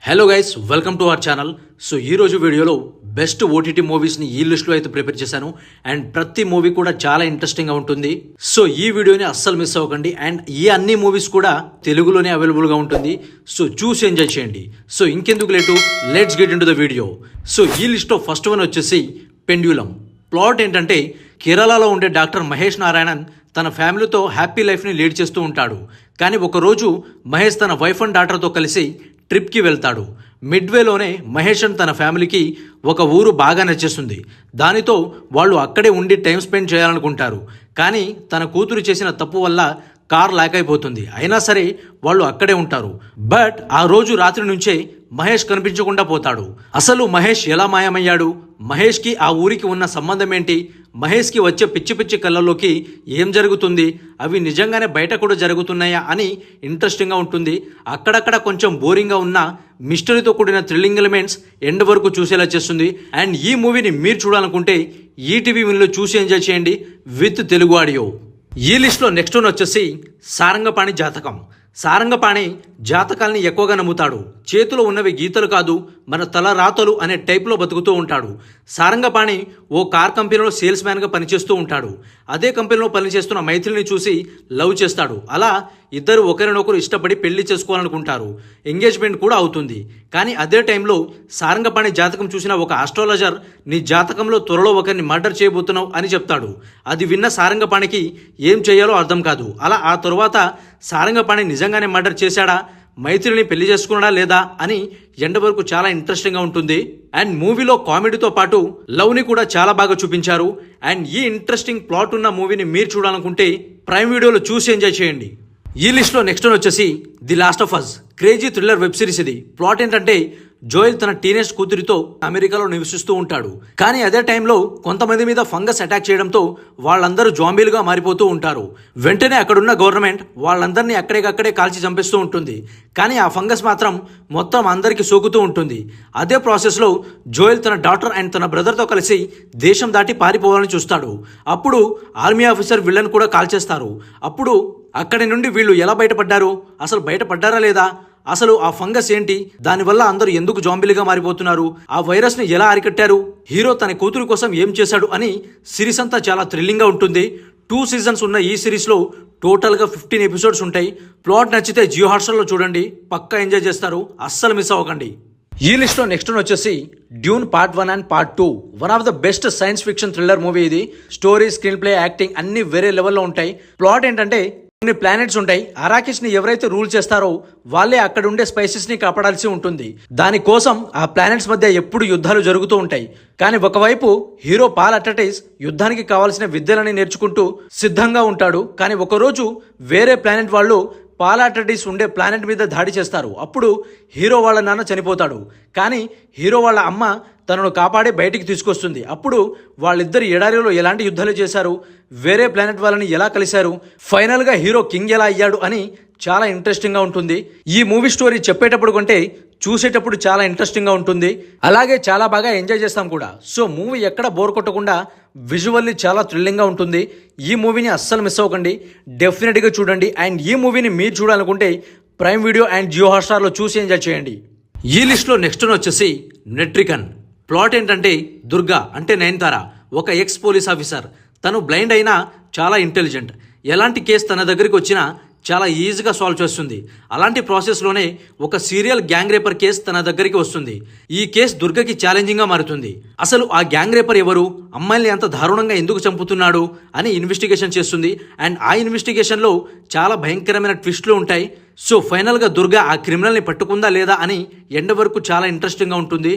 Hello guys, welcome to our channel. So ఈ రోజు వీడియోలో బెస్ట్ ఓటీటీ మూవీస్ని ఈ లిస్ట్లో అయితే ప్రిపేర్ చేశాను. అండ్ ప్రతి మూవీ కూడా చాలా ఇంట్రెస్టింగ్గా ఉంటుంది. సో ఈ వీడియోని అస్సలు మిస్ అవ్వకండి. అండ్ ఈ అన్ని మూవీస్ కూడా తెలుగులోనే అవైలబుల్గా ఉంటుంది. సో చూసి ఎంజాయ్ చేయండి. సో ఇంకెందుకు late, let's get in to the video. So ఈ లిస్ట్లో ఫస్ట్ వన్ వచ్చేసి పెండ్యులం. ప్లాట్ ఏంటంటే, కేరళలో ఉండే డాక్టర్ మహేష్ నారాయణన్ తన ఫ్యామిలీతో హ్యాపీ లైఫ్ని లీడ్ చేస్తూ ఉంటాడు. కానీ ఒకరోజు మహేష్ తన వైఫ్ అండ్ డాటర్తో కలిసి ట్రిప్కి వెళ్తాడు. మిడ్వేలోనే మహేష్ అండ్ తన ఫ్యామిలీకి ఒక ఊరు బాగా నచ్చేస్తుంది. దానితో వాళ్ళు అక్కడే ఉండి టైం స్పెండ్ చేయాలనుకుంటారు. కానీ తన కూతురు చేసిన తప్పు వల్ల కార్ లాక్ అయిపోతుంది. అయినా సరే వాళ్ళు అక్కడే ఉంటారు. బట్ ఆ రోజు రాత్రి నుంచే మహేష్ కనిపించకుండా పోతాడు. అసలు మహేష్ ఎలా మాయమయ్యాడు, మహేష్కి ఆ ఊరికి ఉన్న సంబంధం ఏంటి, మహేష్కి వచ్చే పిచ్చి పిచ్చి కళ్ళల్లోకి ఏం జరుగుతుంది, అవి నిజంగానే బయట కూడా జరుగుతున్నాయా అని ఇంట్రెస్టింగ్గా ఉంటుంది. అక్కడక్కడ కొంచెం బోరింగ్గా ఉన్న మిస్టరీతో కూడిన థ్రిల్లింగ్ ఎలిమెంట్స్ ఎండ్ వరకు చూసేలా చేస్తుంది. అండ్ ఈ మూవీని మీరు చూడాలనుకుంటే ఈటీవీ విన్లో చూసి ఎంజాయ్ చేయండి విత్ తెలుగు ఆడియో. ఈ లిస్ట్లో నెక్స్ట్ వన్ వచ్చేసి సారంగపాణి జాతకం. సారంగపాణి జాతకాల్ని ఎక్కువగా నమ్ముతాడు. చేతిలో ఉన్నవి గీతలు కాదు, మన తల రాతలు అనే టైప్లో బతుకుతూ ఉంటాడు. సారంగపాణి ఓ కార్ కంపెనీలో సేల్స్ మ్యాన్గా పనిచేస్తూ ఉంటాడు. అదే కంపెనీలో పనిచేస్తున్న మైత్రిని చూసి లవ్ చేస్తాడు. అలా ఇద్దరు ఒకరినొకరు ఇష్టపడి పెళ్లి చేసుకోవాలనుకుంటారు. ఎంగేజ్మెంట్ కూడా అవుతుంది. కానీ అదే టైంలో సారంగపాణి జాతకం చూసిన ఒక ఆస్ట్రాలజర్, నీ జాతకంలో త్వరలో ఒకరిని మర్డర్ చేయబోతున్నావు అని చెప్తాడు. అది విన్న సారంగపాణికి ఏం చేయాలో అర్థం కాదు. అలా ఆ తరువాత సారంగపాణి నిజంగానే మర్డర్ చేశాడా, మైత్రిని పెళ్లి చేసుకున్నాడా లేదా అని ఎండ్ వరకు చాలా ఇంట్రెస్టింగ్గా ఉంటుంది. అండ్ మూవీలో కామెడీతో పాటు లవ్ని కూడా చాలా బాగా చూపించారు. అండ్ ఈ ఇంట్రెస్టింగ్ ప్లాట్ ఉన్న మూవీని మీరు చూడాలనుకుంటే ప్రైమ్ వీడియోలో చూసి ఎంజాయ్ చేయండి. ఈ లిస్ట్లో నెక్స్ట్ వన్ వచ్చేసి the last of us. Crazy thriller web series ఇది. ప్లాట్ ఏంటంటే, జోయల్ తన టీనేజ్ కూతురితో అమెరికాలో నివసిస్తూ ఉంటాడు. కానీ అదే టైంలో కొంతమంది మీద ఫంగస్ అటాక్ చేయడంతో వాళ్ళందరూ జాంబీలుగా మారిపోతూ ఉంటారు. వెంటనే అక్కడున్న గవర్నమెంట్ వాళ్ళందరినీ అక్కడికక్కడే కాల్చి చంపేస్తూ ఉంటుంది. కానీ ఆ ఫంగస్ మాత్రం మొత్తం అందరికీ సోకుతూ ఉంటుంది. అదే ప్రాసెస్లో జోయల్ తన డాటర్ అండ్ తన బ్రదర్తో కలిసి దేశం దాటి పారిపోవాలని చూస్తాడు. అప్పుడు ఆర్మీ ఆఫీసర్ వీళ్ళని కూడా కాల్చేస్తారు. అప్పుడు అక్కడి నుండి వీళ్ళు ఎలా బయటపడ్డారు, అసలు బయటపడ్డారా లేదా, అసలు ఆ ఫంగస్ ఏంటి, దానివల్ల అందరూ ఎందుకు జాంబీలుగా మారిపోతున్నారు, ఆ వైరస్ని ఎలా అరికట్టారు, హీరో తన కూతురు కోసం ఏం చేశాడు అని సిరీస్ అంతా చాలా థ్రిల్లింగ్గా ఉంటుంది. 2 సీజన్స్ ఉన్న ఈ సిరీస్లో టోటల్గా 15 ఎపిసోడ్స్ ఉంటాయి. ప్లాట్ నచ్చితే జియో హాట్స్టార్లో చూడండి, పక్కా ఎంజాయ్ చేస్తారు, అస్సలు మిస్ అవ్వకండి. ఈ లిస్ట్లో నెక్స్ట్ వన్ వచ్చేసి Dune part 1 and part 2. One of the best science fiction thriller movie ఇది. స్టోరీ, స్క్రీన్ ప్లే, యాక్టింగ్ అన్ని వేరే లెవెల్లో ఉంటాయి. ప్లాట్ ఏంటంటే, కొన్ని ప్లానెట్స్ ఉంటాయి. అరాకిస్ని ఎవరైతే రూల్ చేస్తారో వాళ్ళే అక్కడ ఉండే స్పైసెస్ని కాపాడాల్సి ఉంటుంది. దానికోసం ఆ ప్లానెట్స్ మధ్య ఎప్పుడు యుద్ధాలు జరుగుతూ ఉంటాయి. కానీ ఒకవైపు హీరో పాల్ అటటైస్ యుద్ధానికి కావాల్సిన విద్యలని నేర్చుకుంటూ సిద్ధంగా ఉంటాడు. కానీ ఒకరోజు వేరే ప్లానెట్ వాళ్ళు పాలాటటిస్ ఉండే ప్లానెట్ మీద దాడి చేస్తారు. అప్పుడు హీరో వాళ్ళ నాన్న చనిపోతాడు. కానీ హీరో వాళ్ళ అమ్మ తనను కాపాడి బయటికి తీసుకొస్తుంది. అప్పుడు వాళ్ళిద్దరు ఎడారిలో ఎలాంటి యుద్ధాలు చేశారు, వేరే ప్లానెట్ వాళ్ళని ఎలా కలిశారు, ఫైనల్గా హీరో కింగ్ ఎలా అయ్యాడు అని చాలా ఇంట్రెస్టింగ్గా ఉంటుంది. ఈ మూవీ స్టోరీ చెప్పేటప్పుడు కంటే చూసేటప్పుడు చాలా ఇంట్రెస్టింగ్గా ఉంటుంది. అలాగే చాలా బాగా ఎంజాయ్ చేస్తాం కూడా. సో మూవీ ఎక్కడ బోర్ కొట్టకుండా విజువల్లీ చాలా థ్రిల్లింగ్గా ఉంటుంది. ఈ మూవీని అస్సలు మిస్ అవ్వకండి, డెఫినెట్గా చూడండి. అండ్ ఈ మూవీని మీరు చూడాలనుకుంటే ప్రైమ్ వీడియో అండ్ జియో హాట్స్టార్లో చూసి ఎంజాయ్ చేయండి. ఈ లిస్ట్లో నెక్స్ట్ వచ్చేసి నెట్రికన్. ప్లాట్ ఏంటంటే, దుర్గా అంటే నయనతార ఒక ఎక్స్ పోలీస్ ఆఫీసర్. తను బ్లైండ్ అయినా చాలా ఇంటెలిజెంట్. ఎలాంటి కేసు తన దగ్గరికి వచ్చినా చాలా ఈజీగా సాల్వ్ చేస్తుంది. అలాంటి ప్రాసెస్లోనే ఒక సీరియల్ గ్యాంగ్ రేపర్ కేసు తన దగ్గరికి వస్తుంది. ఈ కేసు దుర్గకి ఛాలెంజింగ్గా మారుతుంది. అసలు ఆ గ్యాంగ్ రేపర్ ఎవరు, అమ్మాయిల్ని అంత దారుణంగా ఎందుకు చంపుతున్నాడు అని ఇన్వెస్టిగేషన్ చేస్తుంది. అండ్ ఆ ఇన్వెస్టిగేషన్లో చాలా భయంకరమైన ట్విస్ట్లు ఉంటాయి. సో ఫైనల్గా దుర్గా ఆ క్రిమినల్ని పట్టుకుందా లేదా అని ఎండ్ వరకు చాలా ఇంట్రెస్టింగ్గా ఉంటుంది.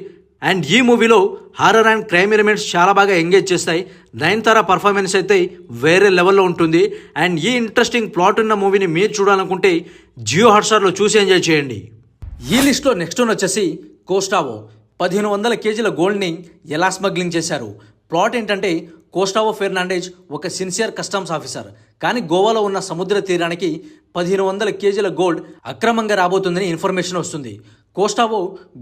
అండ్ ఈ మూవీలో హారర్ అండ్ క్రైమ్ ఎలిమెంట్స్ చాలా బాగా ఎంగేజ్ చేస్తాయి. నయనతార పర్ఫార్మెన్స్ అయితే వేరే లెవెల్లో ఉంటుంది. అండ్ ఈ ఇంట్రెస్టింగ్ ప్లాట్ ఉన్న మూవీని మీరు చూడాలనుకుంటే జియో హాట్స్టార్లో చూసి ఎంజాయ్ చేయండి. ఈ లిస్ట్లో నెక్స్ట్ వన్ వచ్చేసి కోస్టావో. 1500 కేజీల గోల్డ్ని ఎలా స్మగ్లింగ్ చేశారు. ప్లాట్ ఏంటంటే, కోస్టావో ఫెర్నాండెజ్ ఒక సిన్సియర్ కస్టమ్స్ ఆఫీసర్. కానీ గోవాలో ఉన్న సముద్ర తీరానికి 1500 కేజీల గోల్డ్ అక్రమంగా రాబోతుందని ఇన్ఫర్మేషన్ వస్తుంది. కోస్టావో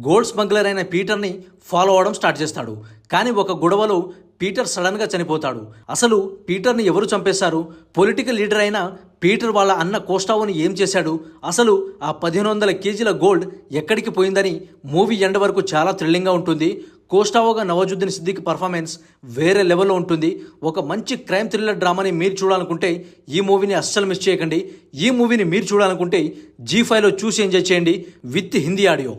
గోల్డ్ స్మగ్లర్ అయిన పీటర్ని ఫాలో అవడం స్టార్ట్ చేస్తాడు. కానీ ఒక గొడవలో పీటర్ సడన్గా చనిపోతాడు. అసలు పీటర్ని ఎవరు చంపేశారు, పొలిటికల్ లీడర్ అయిన పీటర్ వాళ్ళ అన్న కోస్టావోని ఏం చేశాడు, అసలు ఆ 1500 కేజీల గోల్డ్ ఎక్కడికి పోయిందని మూవీ ఎండ్ వరకు చాలా థ్రిల్లింగ్గా ఉంటుంది. కోస్టావోగా నవాజుద్దీన్ సిద్దికి పర్ఫార్మెన్స్ వేరే లెవెల్లో ఉంటుంది. ఒక మంచి క్రైమ్ థ్రిల్లర్ డ్రామాని మీరు చూడాలనుకుంటే ఈ మూవీని అస్సలు మిస్ చేయకండి. ఈ మూవీని మీరు చూడాలనుకుంటే G5లో చూసి ఎంజాయ్ చేయండి విత్ హిందీ ఆడియో.